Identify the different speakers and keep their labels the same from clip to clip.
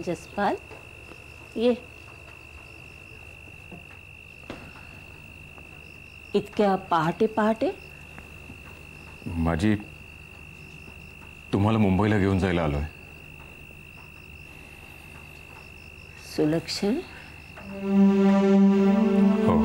Speaker 1: जसपाल ये. इतक्या पहाटे पहाटे?
Speaker 2: माझी तुम्हाला मुंबईला घेऊन जायला आलोय.
Speaker 1: सुलक्षण?
Speaker 2: हो.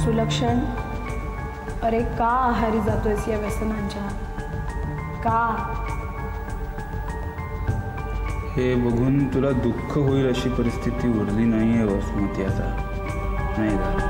Speaker 3: सुलक्षण, अरे का आहारी जातोयस या व्यसनांच्या? का?
Speaker 4: हे बघून तुला दुःख होईल अशी परिस्थिती उरली नाहीये वसुमती आता, नाही का?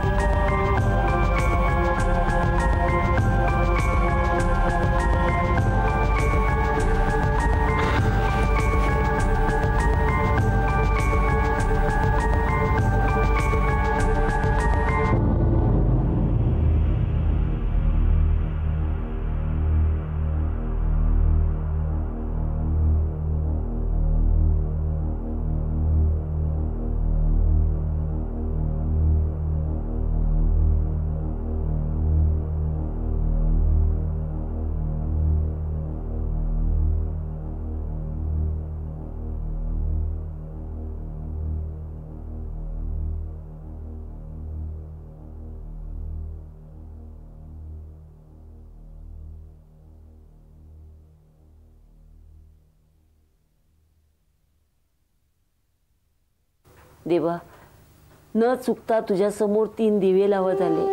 Speaker 1: देवा, न चुकता तुझ्या समोर 3 दिवे लावत आले.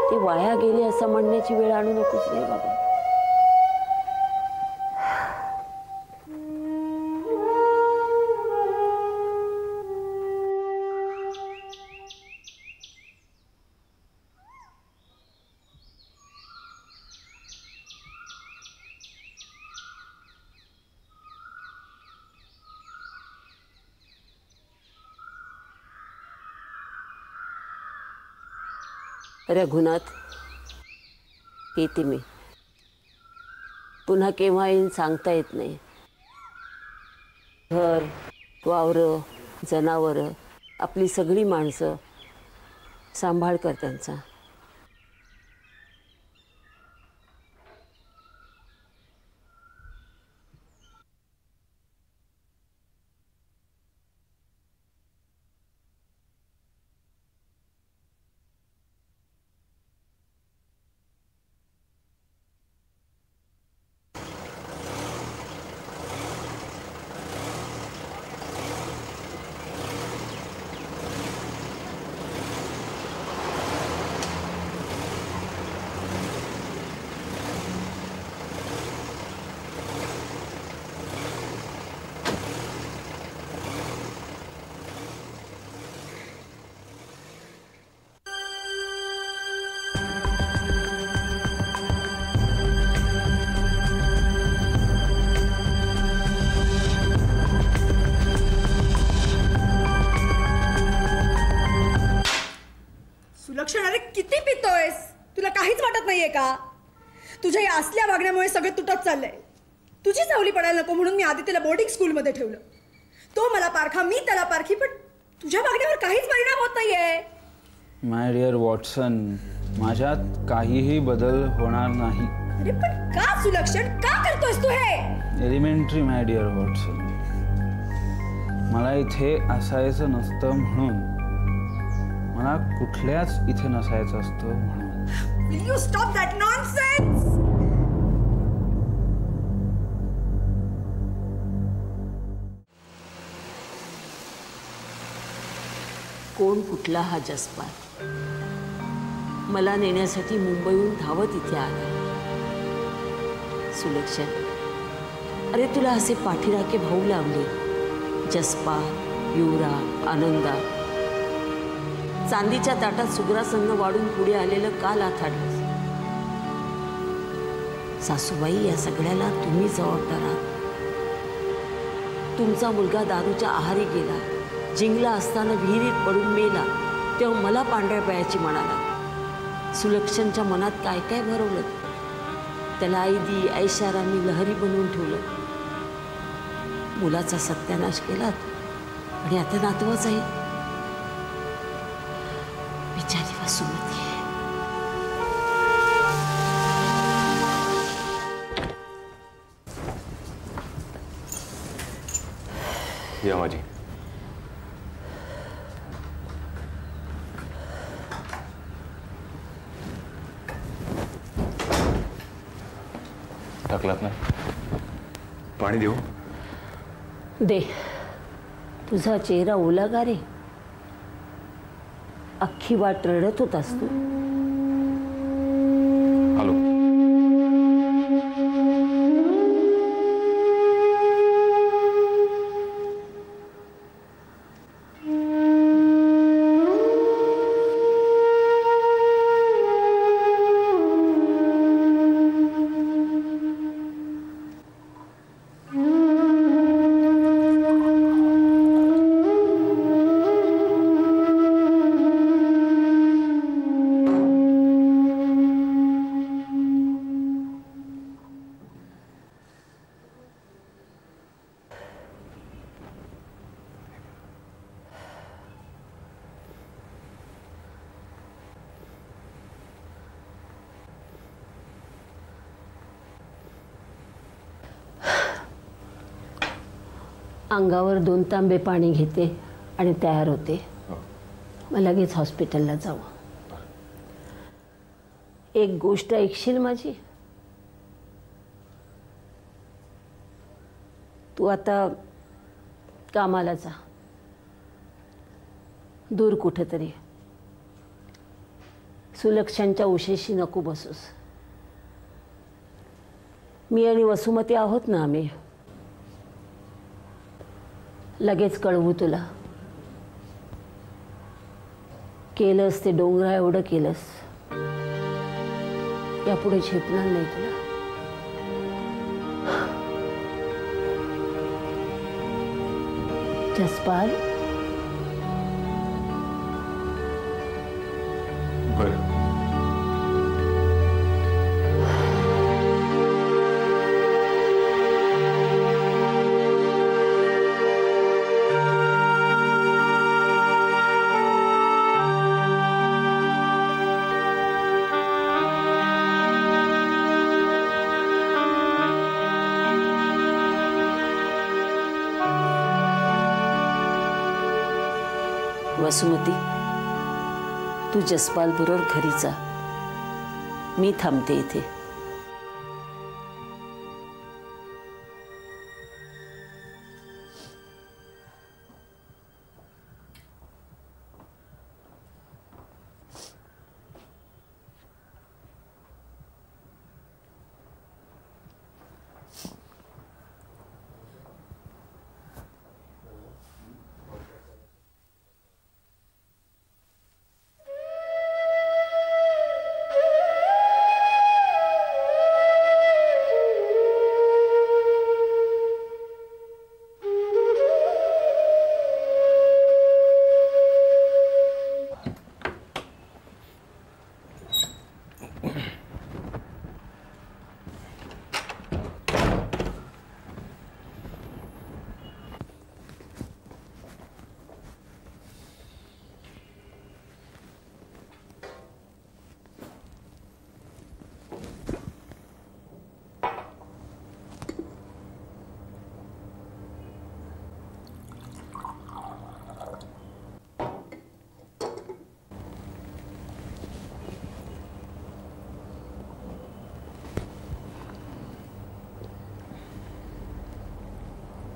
Speaker 1: ते वाया गेले असं म्हणण्याची वेळ आणू नकोस रे बाबा. रघुनाथ, येते मी. पुन्हा केव्हा येईन सांगता येत नाही. घर, वावरं, जनावरं, आपली सगळी माणसं, सांभाळ कर त्यांचा.
Speaker 3: सुलक्षण, अरे किती पितोयस? तुला काहीच वाटत नाहीये का? तुझ्या या असल्या वागण्यामुळे सगळे तुटत चाललंय. तुझी सावली पडायला नको म्हणून मी आदित्यला बोर्डिंग स्कूलमध्ये ठेवलं. तो मला पारखा, मी त्याला पारखी, पण तुझ्या वागण्यावर काहीच परिणाम होत नाहीये.
Speaker 4: माय डिअर वॉटसन, माझ्यात काहीही बदल होणार नाही.
Speaker 3: अरे पण का सुलक्षण, का करतोयस तू हे?
Speaker 4: एलिमेंटरी माय डिअर वॉटसन, मला इथे असायचं नसतं म्हणून, मला कुठल्याच इथे नसायचं असतं म्हणून.
Speaker 3: Will you stop that nonsense?
Speaker 1: कोण कुठला हा जसपाल? मला नेण्यासाठी मुंबईहून धावत इथे आला. सुलक्षण, अरे तुला असे पाठीराखे भाऊ लावले, जसपाल, युवरा, आनंदा. चांदीच्या ताटात सुग्रासन्न वाढून पुढे आलेलं काल आथाडलं. सासूबाई, या सगळ्याला तुम्ही जबाबदार आहात. तुमचा मुलगा दारूच्या आहारी गेला, जिंकला असताना विहिरीत पडून मेला, तेव्हा मला पांढऱ्या पायाची म्हणाला. सुलक्षणच्या मनात काय काय भरवलं. त्याला ऐदी ऐशारांनी लहरी बनवून ठेवलं. मुलाचा सत्यानाश केलात आणि आता नातवाचाही. बिचारी वसुमती.
Speaker 2: या माझी. टाकलात ना, पाणी देऊ?
Speaker 1: दे. तुझा चेहरा ओला का रे? अख्खी वाट रडत होतास तू.
Speaker 2: हॅलो.
Speaker 1: अंगावर 2 तांबे पाणी घेते आणि तयार होते. मग लगेच हॉस्पिटलला जाऊ. एक गोष्ट ऐकशील माझी? तू आता कामाला जा, दूर कुठेतरी. सुलक्षणच्या उशेशी नको बसूस. मी आणि वसुमती आहोत ना आम्ही. लगेच कळवू तुला. केलंस ते डोंगरा एवढं केलंस, यापुढे झेपणार नाही तुला. जसपाल,
Speaker 2: बरं.
Speaker 1: वसुमती, तू जसपाल बरोबर घरी जा. मी थांबते इथे.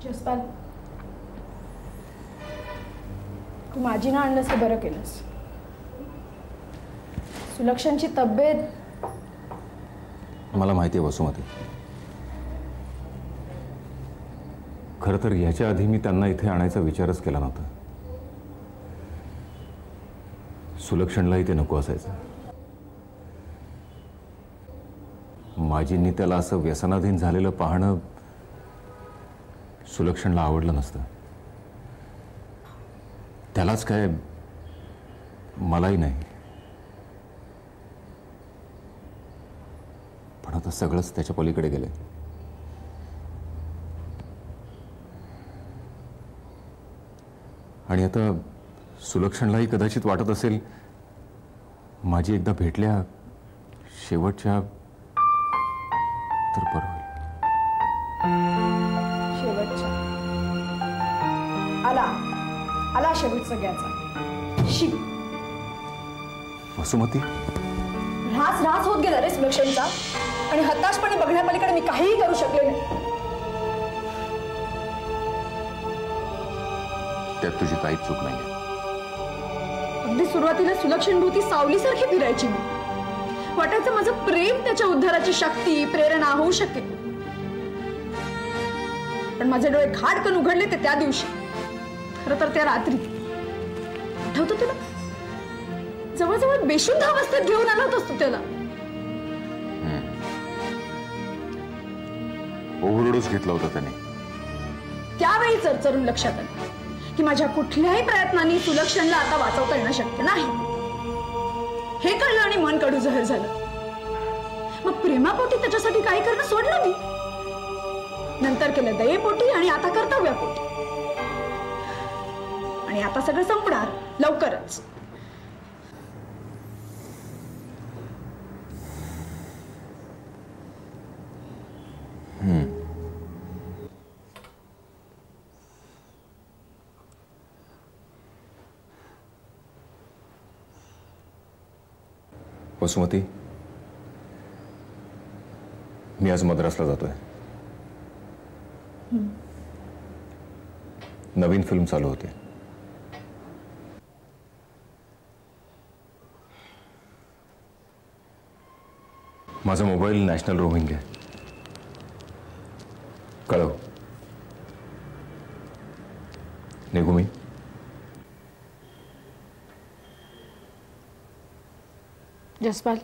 Speaker 3: जसपाल, तू माझी ना आणलंस ते बरं केलंस. सुलक्षणची तब्येत.
Speaker 2: मला माहिती आहे वसुमती. खरं तर ह्याच्या आधी मी त्यांना इथे आणायचा विचारच केला नव्हता. सुलक्षणला इथे नको असायचं. माझींनी त्याला असं व्यसनाधीन झालेलं पाहणं सुलक्षणला आवडलं नसतं. त्यालाच काय, मलाही नाही. पण आता सगळंच त्याच्या पलीकडे गेलंय. आणि आता सुलक्षणलाही कदाचित वाटत असेल माझी एकदा भेटल्या शेवटच्या तर बरं होईल.
Speaker 3: शेवटच्या आला आला शेवट सगळ्याचा. शी,
Speaker 2: वसुमती,
Speaker 3: ऱ्हास ऱ्हास होत गेला रे सुलक्षणचा. आणि हताशपणे बघण्यापलीकडे मी काहीही करू शकले नाही.
Speaker 2: त्यात तुझी काहीच चूक नाही.
Speaker 3: अगदी सुरुवातीला सुलक्षण भोवती सावलीसारखी फिरायची मी. वाटायचं माझं प्रेम त्याच्या उद्धाराची शक्ती, प्रेरणा होऊ शकेल. पण माझे डोळे खाडकन उघडले ते त्या दिवशी. खरं तर त्या रात्री. आठवतं तुला? जवळजवळ बेशुद्ध अवस्थेत घेऊन आला होतास तू त्याला.
Speaker 2: ओव्हरडोस घेतला होता त्याने.
Speaker 3: त्यावेळी चरचरून लक्षात आलं की माझ्या कुठल्याही प्रयत्नांनी सुलक्षणला आता वाचवता येणं शक्य नाही. हे कळलं आणि मन कडू जहर झालं. मग प्रेमापोटी त्याच्यासाठी काही करणं सोडलं मी. नंतर केलं दयेपोटी आणि आता कर्तव्यापोटी. आणि आता सगळं संपणार लवकरच.
Speaker 2: वसुमती, मी आज मद्रासला जातोय. नवीन फिल्म चालू होते. माझा मोबाईल नॅशनल रोमिंग आहे. कळव. निघू मी?
Speaker 3: जसपाल,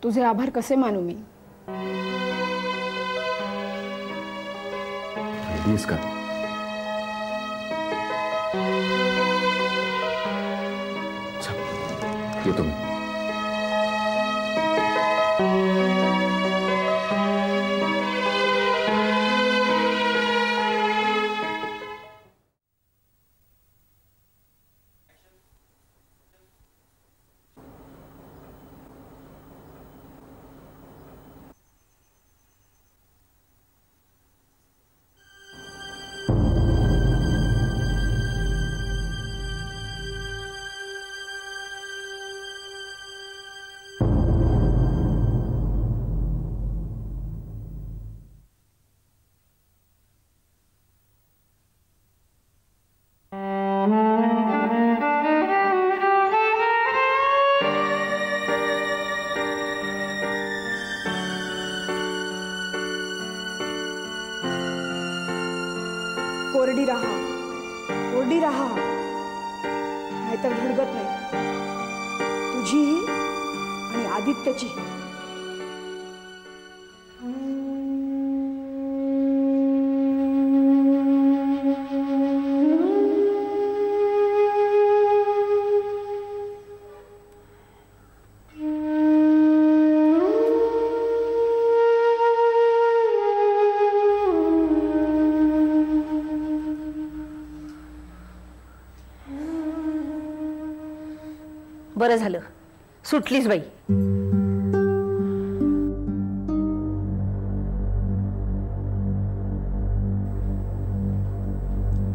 Speaker 3: तुझे आभार कसे मानू मी?
Speaker 2: प्लीज का? येतो मी.
Speaker 3: कोरडी राहा, कोरडी राहा, नाहीतर धडगत नाही. तुझीही आणि आदित्यची.
Speaker 1: बरं झालं सुटलीस बाई.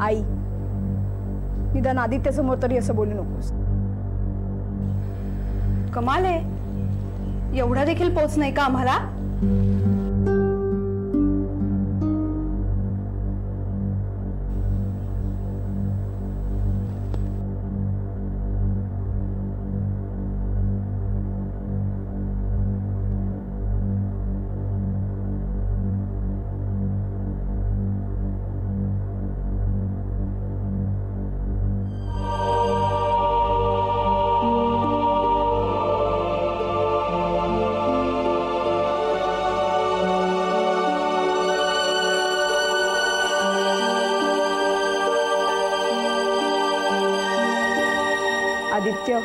Speaker 3: आई, निदान आदित्यसमोर तरी असं बोलू नकोस. कमाल आहे, एवढा देखील पोच नाही का आम्हाला? आदित्य,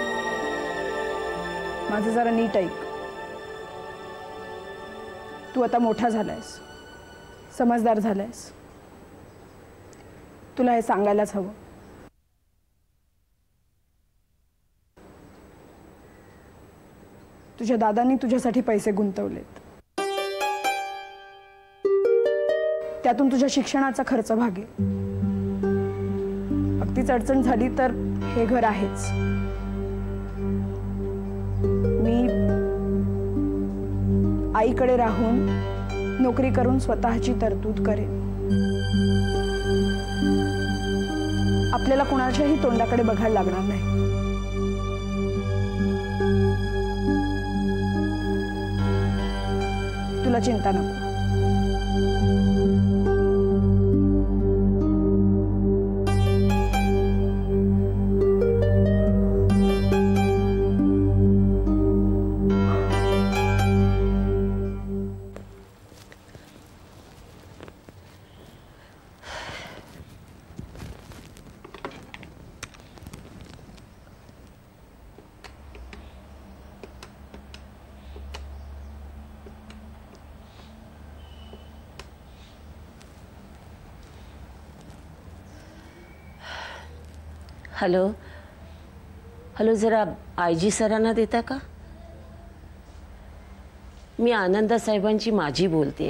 Speaker 3: माझं जरा नीट ऐक. तू आता मोठा झालायस, समजदार झालायस. तुला हे सांगायलाच हवं. तुझ्या दादांनी तुझ्यासाठी पैसे गुंतवलेत. त्यातून तुझ्या शिक्षणाचा खर्च भागेल. अगदीच अडचण झाली तर हे घर आहेच. मी आईकडे राहून नोकरी करून स्वतःची तरतूद करेन. आपल्याला कोणाच्याही तोंडाकडे बघायला लागणार नाही. तुला चिंता नको.
Speaker 1: हॅलो हॅलो, जरा आयजी सरांना देता का? मी आनंदा साहेबांची माझी बोलते.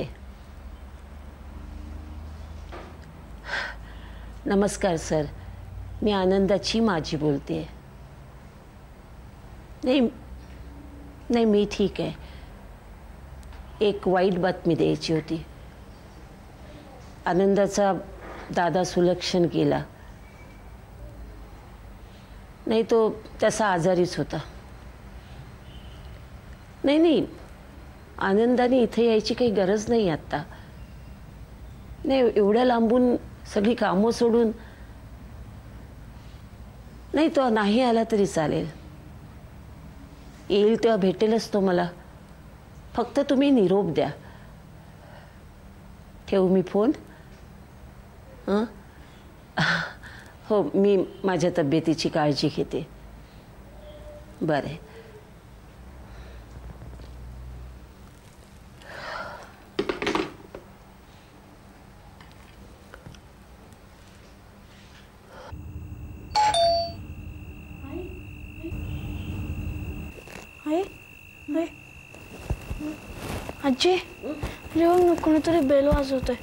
Speaker 1: नमस्कार सर, मी आनंदाची माझी बोलते. नाही नाही, मी ठीक आहे. एक वाईट बातमी द्यायची होती. आनंदाचा दादा सुलक्षण गेला. नाही, तो तसा आजारीच होता. नाही नाही, आनंदाने इथे यायची काही गरज नाही आत्ता. नाही, एवढ्या लांबून सगळी कामं सोडून. नाही, तो नाही आला तरी चालेल. येईल तेव्हा भेटेलच तो मला. फक्त तुम्ही निरोप द्या. ठेवू मी फोन? हां, हो, मी माझ्या तब्येतीची काळजी घेते. बरं आहे.
Speaker 5: आजी, जेव्हा कोणीतरी बेल वाजवतोय.